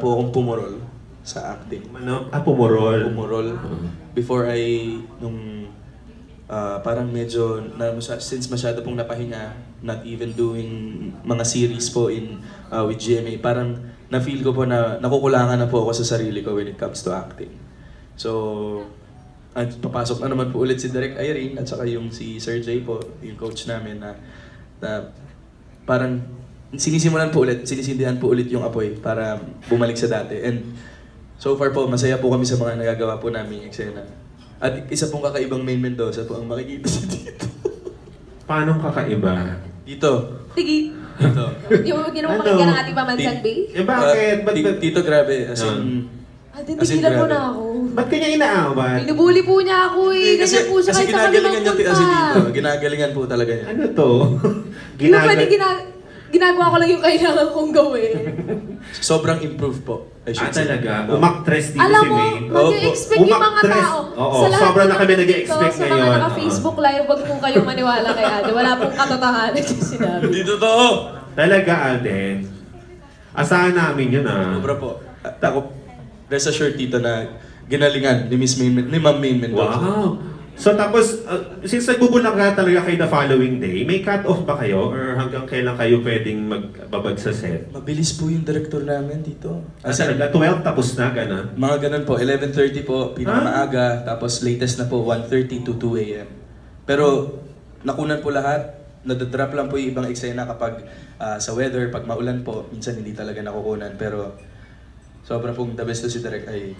po akong pumurol sa acting. Ano? Pumurol. Pumurol. Before parang medyo, since masyado pong napahinga, not even doing mga series po with GMA, parang na-feel ko po na nakukulangan na po ako sa sarili ko when it comes to acting. So, papasok na naman po ulit si Direk Irene at saka yung si Sir Jay po, yung coach namin na parang sinisindihan po ulit yung apoy para bumalik sa dati. And so far po, masaya po kami sa mga nagagawa po namin eksena. At isa pong kakaibang Main Mendoza po ang makikita sa dito. Paano kakaiba? Dito. Sige. Dito. Yung pakinggan ng ating pamansang bay? Bakit? Dito grabe. As in, tigilan mo na ako. Ba't kanya inaawat? Binubuli po niya ako eh. Ganyan po siya kahit sa kami dito. Ginagalingan po talaga niya. Ano to? Di ba pwede ginagawa ko lang yung kailangan kong gawin? Sobrang improve po. Talaga? Umaktres dito alam si mo, May. mag-i-expect yung mga tao. Oo, sa lahat sobrang na kami ng nag-i-expect dito, ngayon. Sa mga naka-Facebook live, wag po kayong maniwala kay Ate. Wala pong katotohanan yung sinabi. Hindi totoo! Talaga, Alden. Asahan namin yun Sobra po. Ako, rest assured dito na ginalingan ni Ma'am Main Mendoza. Wow! So tapos, since nagbubulak ka talaga kayo na following day, may cut-off ba kayo? Or hanggang kailan kayo pwedeng magbabag sa set? Mabilis po yung director namin dito. Talaga, 12 tapos na, gano'n? Mga ganun po, 11:30 po, pinakamaaga, tapos latest na po, 1:30 to 2 a.m. Pero nakunan po lahat, nadadrop lang po yung ibang eksena kapag sa weather, pag maulan po, minsan hindi talaga nakukunan. Pero sobra pong the best to si Direk ay